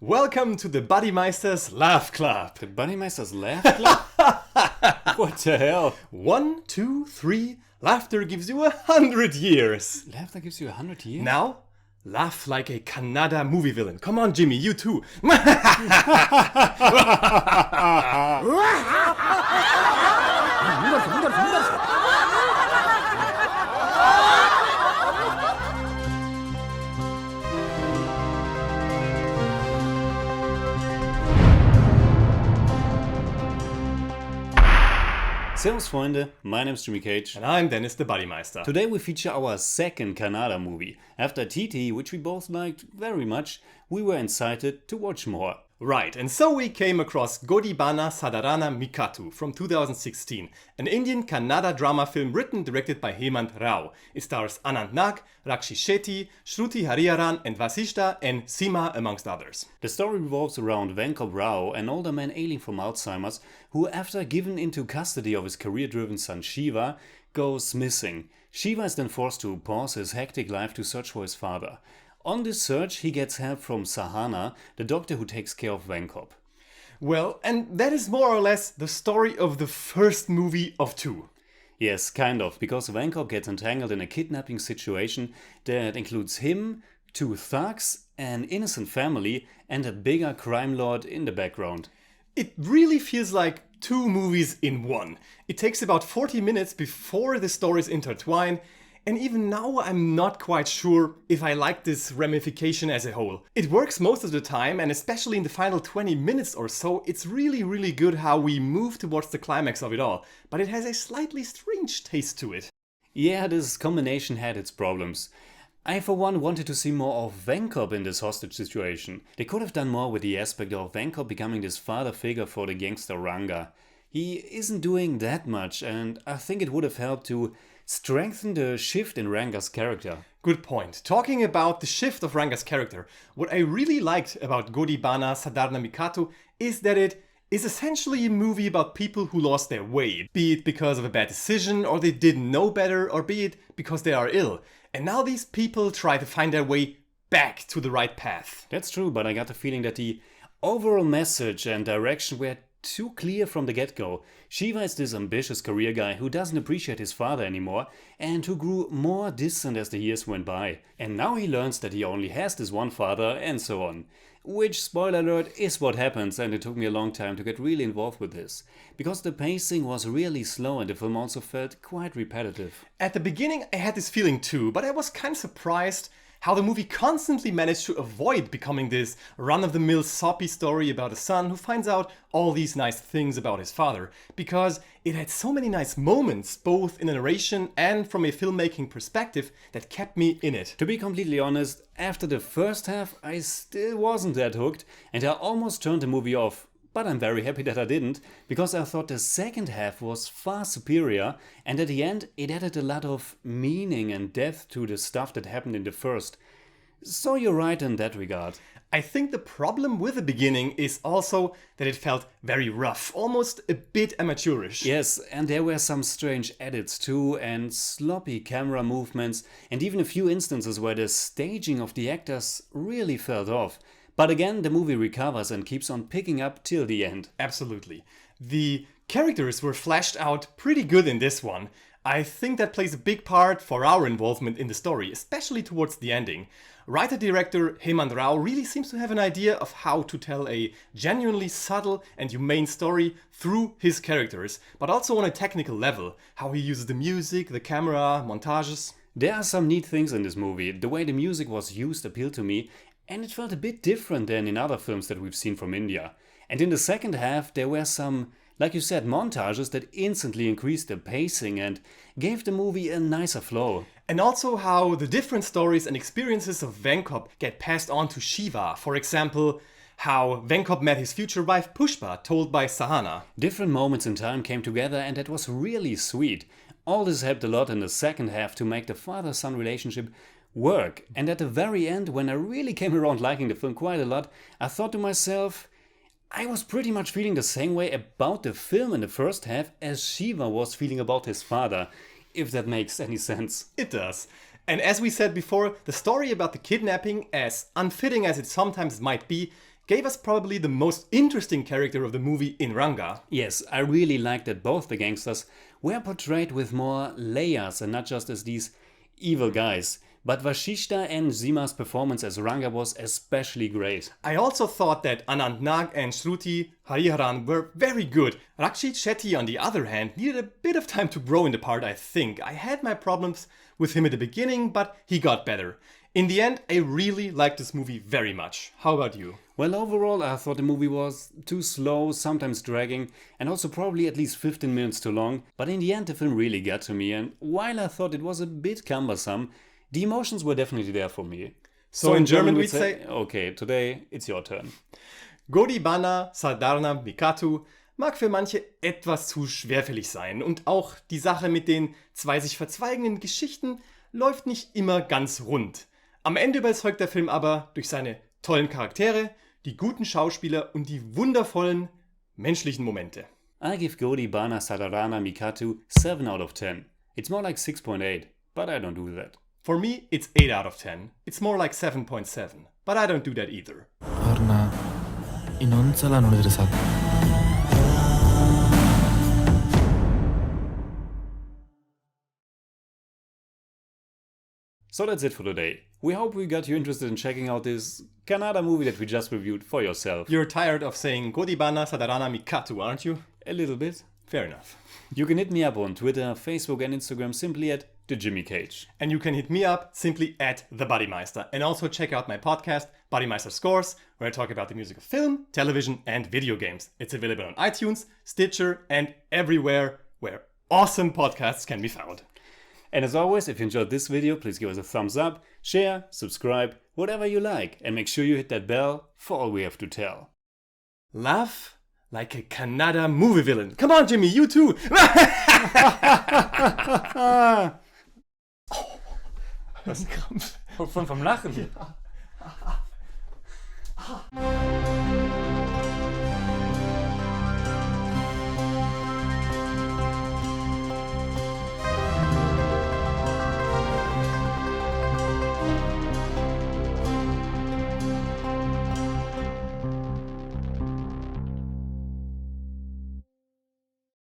Welcome to the BUDDYMEISTER's Laugh Club. The BUDDYMEISTER's Laugh Club? What the hell? 1, 2, 3. Laughter gives you 100 years. Laughter gives you 100 years? Now, laugh like a Kannada movie villain. Come on, Jimmy, you too. Servus Freunde, my name is Jimmy Cage. And I'm Deniz the Buddymeister. Today we feature our second Kannada movie. After TT, which we both liked very much, we were incited to watch more. Right, and so we came across Godhi Banna Sadharana Mykattu from 2016, an Indian Kannada drama film written directed by Hemanth Rao. It stars Anant Nag, Rakshi Shetty, Shruti Hariharan and Vasishta and Seema amongst others. The story revolves around Hemanth Rao, an older man ailing from Alzheimer's, who after given into custody of his career-driven son Shiva, goes missing. Shiva is then forced to pause his hectic life to search for his father. On this search, he gets help from Sahana, the doctor who takes care of Venkop. Well, and that is more or less the story of the first movie of two. Yes, kind of, because Venkop gets entangled in a kidnapping situation that includes him, two thugs, an innocent family, and a bigger crime lord in the background. It really feels like two movies in one. It takes about 40 minutes before the stories intertwine. And even now I'm not quite sure if I like this ramification as a whole. It works most of the time, and especially in the final 20 minutes or so, it's really good how we move towards the climax of it all. But it has a slightly strange taste to it. Yeah, this combination had its problems. I for one wanted to see more of Venkop in this hostage situation. They could have done more with the aspect of Venkop becoming this father figure for the gangster Ranga. He isn't doing that much, and I think it would have helped to strengthen the shift in Ranga's character. Good point. Talking about the shift of Ranga's character, what I really liked about Godhi Banna Sadharana Mykattu is that it is essentially a movie about people who lost their way, be it because of a bad decision, or they didn't know better, or be it because they are ill. And now these people try to find their way back to the right path. That's true, but I got the feeling that the overall message and direction were too clear from the get-go. Shiva is this ambitious career guy who doesn't appreciate his father anymore and who grew more distant as the years went by. And now he learns that he only has this one father and so on. Which, spoiler alert, is what happens, and it took me a long time to get really involved with this. Because the pacing was really slow and the film also felt quite repetitive. At the beginning I had this feeling too, but I was kind of surprised how the movie constantly managed to avoid becoming this run-of-the-mill soppy story about a son who finds out all these nice things about his father, because it had so many nice moments, both in the narration and from a filmmaking perspective, that kept me in it. To be completely honest, after the first half I still wasn't that hooked and I almost turned the movie off. But I'm very happy that I didn't, because I thought the second half was far superior, and at the end it added a lot of meaning and depth to the stuff that happened in the first. So you're right in that regard. I think the problem with the beginning is also that it felt very rough, almost a bit amateurish. Yes, and there were some strange edits too, and sloppy camera movements, and even a few instances where the staging of the actors really felt off. But again, the movie recovers and keeps on picking up till the end. Absolutely. The characters were fleshed out pretty good in this one. I think that plays a big part for our involvement in the story, especially towards the ending. Writer-director Hemanth Rao really seems to have an idea of how to tell a genuinely subtle and humane story through his characters, but also on a technical level, how he uses the music, the camera, montages. There are some neat things in this movie. The way the music was used appealed to me, and it felt a bit different than in other films that we've seen from India. And in the second half there were some, like you said, montages that instantly increased the pacing and gave the movie a nicer flow. And also how the different stories and experiences of Venkop get passed on to Shiva. For example, how Venkop met his future wife Pushpa, told by Sahana. Different moments in time came together and that was really sweet. All this helped a lot in the second half to make the father-son relationship work. And at the very end, when I really came around liking the film quite a lot, I thought to myself, I was pretty much feeling the same way about the film in the first half as Shiva was feeling about his father, if that makes any sense. It does. And as we said before, the story about the kidnapping, as unfitting as it sometimes might be, gave us probably the most interesting character of the movie in Ranga. Yes, I really liked that both the gangsters were portrayed with more layers and not just as these evil guys. But Vashishta and Zima's performance as Ranga was especially great. I also thought that Anant Nag and Shruti Hariharan were very good. Rakshit Shetty, on the other hand, needed a bit of time to grow in the part, I think. I had my problems with him at the beginning, but he got better. In the end, I really liked this movie very much. How about you? Well, overall, I thought the movie was too slow, sometimes dragging, and also probably at least 15 minutes too long. But in the end, the film really got to me, and while I thought it was a bit cumbersome, the emotions were definitely there for me. So in German we'd say... Okay, today it's your turn. Godhi Banna Sadharana Mykattu mag für manche etwas zu schwerfällig sein und auch die Sache mit den zwei sich verzweigenden Geschichten läuft nicht immer ganz rund. Am Ende überzeugt der Film aber durch seine tollen Charaktere, die guten Schauspieler und die wundervollen menschlichen Momente. I give Godhi Banna Sadharana Mykattu 7 out of 10. It's more like 6.8, but I don't do that. For me, it's 8 out of 10. It's more like 7.7, but I don't do that either. ಅವ್ರನ್ನ ಇನ್ನೊಂದ್ಸಲ ನೋಡಿದ್ರೆ ಸಾಕು. So that's it for today. We hope we got you interested in checking out this Kannada movie that we just reviewed for yourself. You're tired of saying Godhi Banna Sadharana Mykattu, aren't you? A little bit. Fair enough. You can hit me up on Twitter, Facebook and Instagram simply at The Jimmy Cage. And you can hit me up simply at The BUDDYMEIster. And also check out my podcast, BUDDYMEISTER SCORES, where I talk about the music of film, television and video games. It's available on iTunes, Stitcher and everywhere where awesome podcasts can be found. And as always, if you enjoyed this video, please give us a thumbs up, share, subscribe, whatever you like. And make sure you hit that bell for all we have to tell. Laugh like a Kannada movie villain. Come on, Jimmy, you too. Das ist ein Krampf. Vom Lachen. Ja.